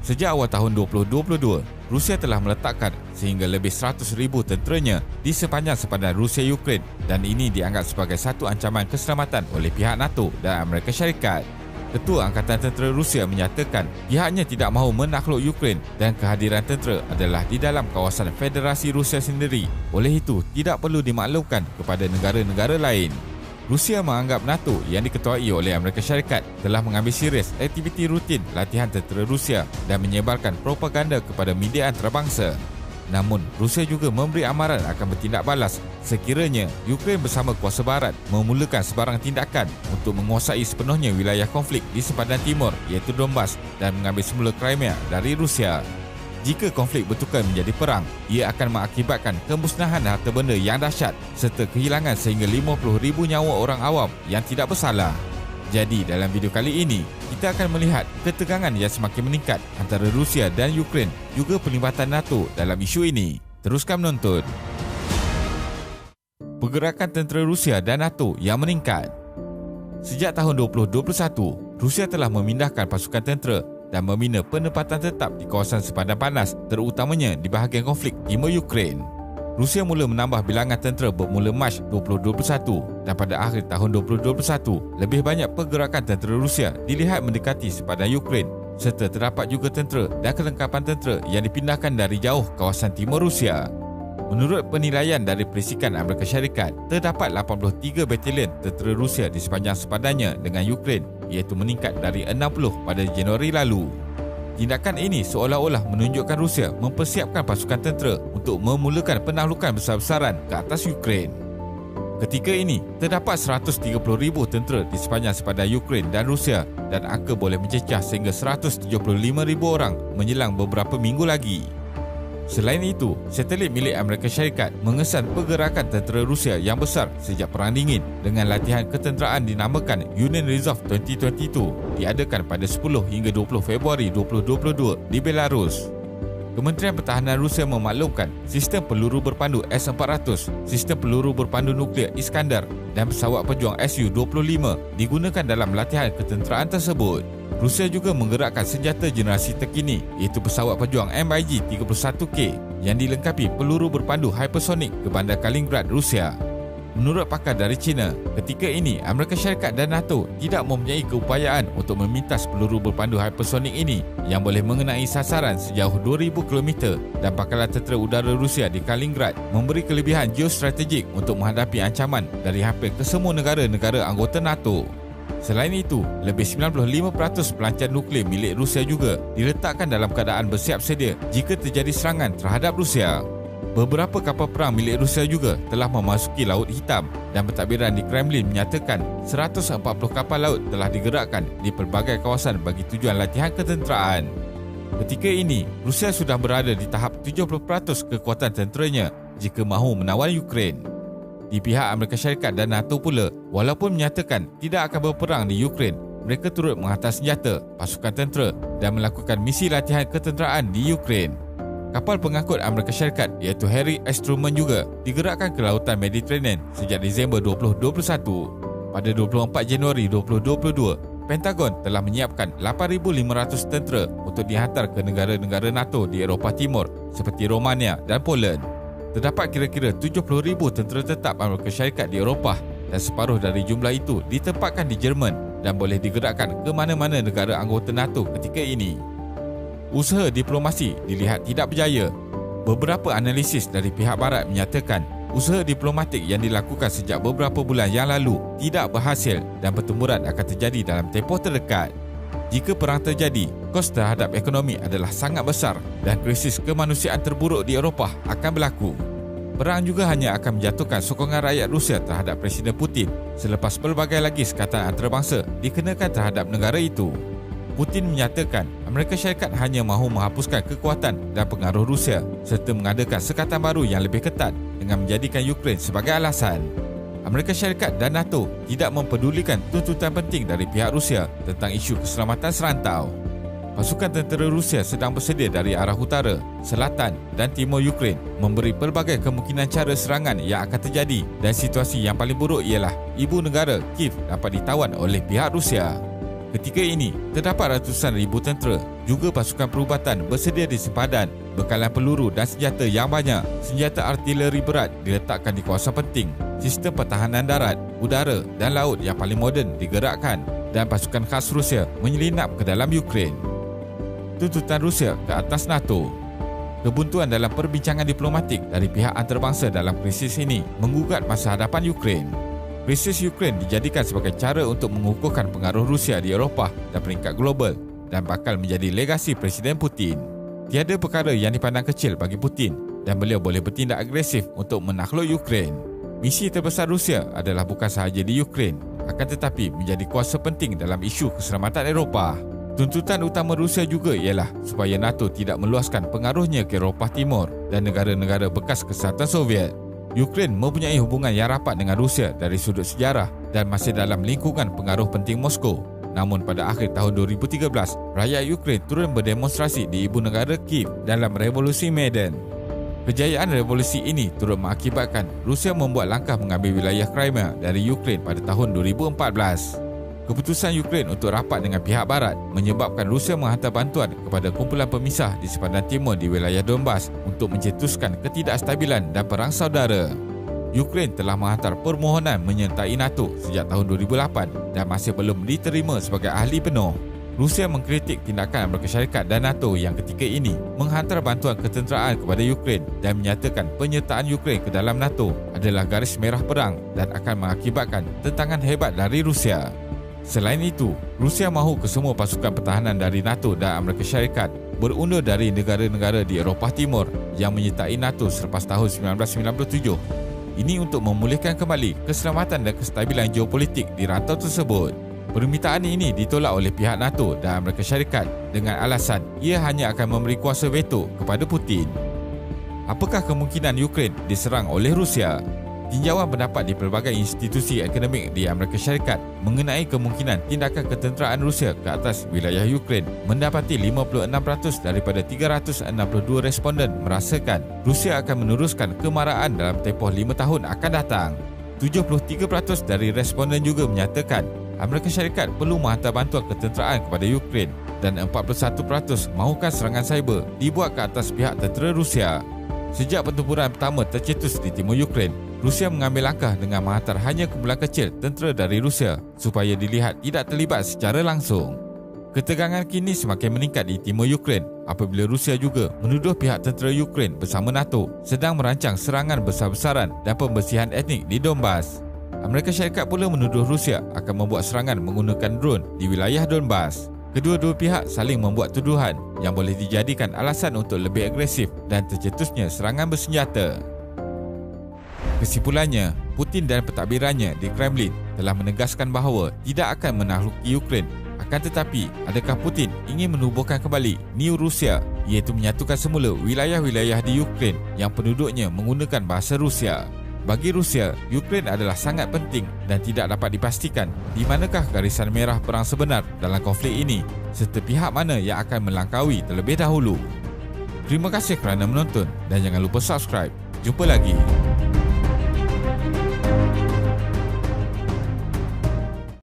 Sejak awal tahun 2022, Rusia telah meletakkan sehingga lebih 100,000 tenteranya di sepanjang sepadan Rusia-Ukraine dan ini dianggap sebagai satu ancaman keselamatan oleh pihak NATO dan Amerika Syarikat. Ketua Angkatan Tentera Rusia menyatakan pihaknya tidak mahu menakluk Ukraine dan kehadiran tentera adalah di dalam kawasan Federasi Rusia sendiri. Oleh itu, tidak perlu dimaklumkan kepada negara-negara lain. Rusia menganggap NATO yang diketuai oleh Amerika Syarikat telah mengambil serius aktiviti rutin latihan tentera Rusia dan menyebarkan propaganda kepada media antarabangsa. Namun, Rusia juga memberi amaran akan bertindak balas sekiranya Ukraine bersama kuasa barat memulakan sebarang tindakan untuk menguasai sepenuhnya wilayah konflik di sepadan timur iaitu Donbas dan mengambil semula Crimea dari Rusia. Jika konflik bertukar menjadi perang, ia akan mengakibatkan kemusnahan harta benda yang dahsyat serta kehilangan sehingga 50,000 nyawa orang awam yang tidak bersalah. Jadi dalam video kali ini, kita akan melihat ketegangan yang semakin meningkat antara Rusia dan Ukraine juga pelibatan NATO dalam isu ini. Teruskan menonton. Pergerakan tentera Rusia dan NATO yang meningkat. Sejak tahun 2021, Rusia telah memindahkan pasukan tentera dan membina penempatan tetap di kawasan sepadan panas terutamanya di bahagian konflik timur Ukraine. Rusia mula menambah bilangan tentera bermula Mac 2021 dan pada akhir tahun 2021, lebih banyak pergerakan tentera Rusia dilihat mendekati sepadan Ukraine serta terdapat juga tentera dan kelengkapan tentera yang dipindahkan dari jauh kawasan timur Rusia. Menurut penilaian dari Perisikan Amerika Syarikat, terdapat 83 batalion tentera Rusia di sepanjang sepadannya dengan Ukraine iaitu meningkat dari 60 pada Januari lalu. Tindakan ini seolah-olah menunjukkan Rusia mempersiapkan pasukan tentera untuk memulakan penaklukan besar-besaran ke atas Ukraine. Ketika ini, terdapat 130,000 tentera di sepanjang sepadan Ukraine dan Rusia dan angka boleh mencecah sehingga 175,000 orang menjelang beberapa minggu lagi. Selain itu, satelit milik Amerika Syarikat mengesan pergerakan tentera Rusia yang besar sejak Perang Dingin dengan latihan ketenteraan dinamakan Union Resolve 2022 diadakan pada 10 hingga 20 Februari 2022 di Belarus. Kementerian Pertahanan Rusia memaklumkan sistem peluru berpandu S-400, sistem peluru berpandu nuklear Iskander dan pesawat pejuang Su-25 digunakan dalam latihan ketenteraan tersebut. Rusia juga menggerakkan senjata generasi terkini iaitu pesawat pejuang MiG-31K yang dilengkapi peluru berpandu hypersonik ke bandar Kaliningrad, Rusia. Menurut pakar dari China, ketika ini Amerika Syarikat dan NATO tidak mempunyai keupayaan untuk memintas peluru berpandu hypersonik ini yang boleh mengenai sasaran sejauh 2,000 km dan pangkalan tentera udara Rusia di Kaliningrad memberi kelebihan geostrategik untuk menghadapi ancaman dari hampir kesemua negara-negara anggota NATO. Selain itu, lebih 95% pelancar nuklear milik Rusia juga diletakkan dalam keadaan bersiap sedia jika terjadi serangan terhadap Rusia. Beberapa kapal perang milik Rusia juga telah memasuki Laut Hitam dan pentadbiran di Kremlin menyatakan 140 kapal laut telah digerakkan di pelbagai kawasan bagi tujuan latihan ketenteraan. Ketika ini, Rusia sudah berada di tahap 70% kekuatan tenteranya jika mahu menawal Ukraine. Di pihak Amerika Syarikat dan NATO pula, walaupun menyatakan tidak akan berperang di Ukraine, mereka turut menghantar senjata, pasukan tentera dan melakukan misi latihan ketenteraan di Ukraine. Kapal pengangkut Amerika Syarikat iaitu Harry S. Truman juga digerakkan ke lautan Mediterranean sejak Disember 2021. Pada 24 Januari 2022, Pentagon telah menyiapkan 8,500 tentera untuk dihantar ke negara-negara NATO di Eropah Timur seperti Romania dan Poland. Terdapat kira-kira 70,000 tentera tetap Amerika Syarikat di Eropah dan separuh dari jumlah itu ditempatkan di Jerman dan boleh digerakkan ke mana-mana negara anggota NATO ketika ini. Usaha diplomasi dilihat tidak berjaya. Beberapa analisis dari pihak barat menyatakan usaha diplomatik yang dilakukan sejak beberapa bulan yang lalu tidak berhasil dan pertempuran akan terjadi dalam tempoh terdekat. Jika perang terjadi, kos terhadap ekonomi adalah sangat besar dan krisis kemanusiaan terburuk di Eropah akan berlaku. Perang juga hanya akan menjatuhkan sokongan rakyat Rusia terhadap Presiden Putin selepas pelbagai lagi sekatan antarabangsa dikenakan terhadap negara itu. Putin menyatakan Amerika Syarikat hanya mahu menghapuskan kekuatan dan pengaruh Rusia serta mengadakan sekatan baru yang lebih ketat dengan menjadikan Ukraine sebagai alasan. Amerika Syarikat dan NATO tidak mempedulikan tuntutan penting dari pihak Rusia tentang isu keselamatan serantau. Pasukan tentera Rusia sedang bersedia dari arah utara, selatan dan timur Ukraine memberi pelbagai kemungkinan cara serangan yang akan terjadi dan situasi yang paling buruk ialah ibu negara Kiev dapat ditawan oleh pihak Rusia. Ketika ini, terdapat ratusan ribu tentera, juga pasukan perubatan bersedia di sempadan, bekalan peluru dan senjata yang banyak. Senjata artileri berat diletakkan di kawasan penting. Sistem pertahanan darat, udara dan laut yang paling moden digerakkan dan pasukan khas Rusia menyelinap ke dalam Ukraine. Tuntutan Rusia ke atas NATO. Kebuntuan dalam perbincangan diplomatik dari pihak antarabangsa dalam krisis ini menggugat masa hadapan Ukraine. Krisis Ukraine dijadikan sebagai cara untuk mengukuhkan pengaruh Rusia di Eropah dan peringkat global dan bakal menjadi legasi Presiden Putin. Tiada perkara yang dipandang kecil bagi Putin dan beliau boleh bertindak agresif untuk menakluk Ukraine. Misi terbesar Rusia adalah bukan sahaja di Ukraine, akan tetapi menjadi kuasa penting dalam isu keselamatan Eropah. Tuntutan utama Rusia juga ialah supaya NATO tidak meluaskan pengaruhnya ke Eropah Timur dan negara-negara bekas kesatuan Soviet. Ukraine mempunyai hubungan yang rapat dengan Rusia dari sudut sejarah dan masih dalam lingkungan pengaruh penting Moskow. Namun pada akhir tahun 2013, rakyat Ukraine turun berdemonstrasi di ibu negara Kiev dalam revolusi Maidan. Kejayaan revolusi ini turut mengakibatkan Rusia membuat langkah mengambil wilayah Crimea dari Ukraine pada tahun 2014. Keputusan Ukraine untuk rapat dengan pihak barat menyebabkan Rusia menghantar bantuan kepada kumpulan pemisah di sepanjang timur di wilayah Donbas untuk mencetuskan ketidakstabilan dan perang saudara. Ukraine telah menghantar permohonan menyertai NATO sejak tahun 2008 dan masih belum diterima sebagai ahli penuh. Rusia mengkritik tindakan Amerika Syarikat dan NATO yang ketika ini menghantar bantuan ketenteraan kepada Ukraine dan menyatakan penyertaan Ukraine ke dalam NATO adalah garis merah perang dan akan mengakibatkan tentangan hebat dari Rusia. Selain itu, Rusia mahu kesemua pasukan pertahanan dari NATO dan Amerika Syarikat berundur dari negara-negara di Eropah Timur yang menyertai NATO selepas tahun 1997. Ini untuk memulihkan kembali keselamatan dan kestabilan geopolitik di rantau tersebut. Permintaan ini ditolak oleh pihak NATO dan Amerika Syarikat dengan alasan ia hanya akan memberi kuasa veto kepada Putin. Apakah kemungkinan Ukraine diserang oleh Rusia? Tinjauan pendapat di pelbagai institusi akademik di Amerika Syarikat mengenai kemungkinan tindakan ketenteraan Rusia ke atas wilayah Ukraine mendapati 56% daripada 362 responden merasakan Rusia akan meneruskan kemarahan dalam tempoh 5 tahun akan datang. 73% dari responden juga menyatakan Amerika Syarikat perlu menghantar bantuan ketenteraan kepada Ukraine dan 41% mahukan serangan cyber dibuat ke atas pihak tentera Rusia. Sejak pertempuran pertama tercetus di timur Ukraine, Rusia mengambil langkah dengan menghantar hanya kumpulan kecil tentera dari Rusia supaya dilihat tidak terlibat secara langsung. Ketegangan kini semakin meningkat di timur Ukraine apabila Rusia juga menuduh pihak tentera Ukraine bersama NATO sedang merancang serangan besar-besaran dan pembersihan etnik di Donbas. Amerika Syarikat pula menuduh Rusia akan membuat serangan menggunakan drone di wilayah Donbas. Kedua-dua pihak saling membuat tuduhan yang boleh dijadikan alasan untuk lebih agresif dan tercetusnya serangan bersenjata. Kesimpulannya, Putin dan pentadbirannya di Kremlin telah menegaskan bahawa tidak akan menakluki Ukraine. Akan tetapi, adakah Putin ingin menubuhkan kembali New Rusia, iaitu menyatukan semula wilayah-wilayah di Ukraine yang penduduknya menggunakan bahasa Rusia? Bagi Rusia, Ukraine adalah sangat penting dan tidak dapat dipastikan di manakah garisan merah perang sebenar dalam konflik ini serta pihak mana yang akan melangkaui terlebih dahulu. Terima kasih kerana menonton dan jangan lupa subscribe. Jumpa lagi.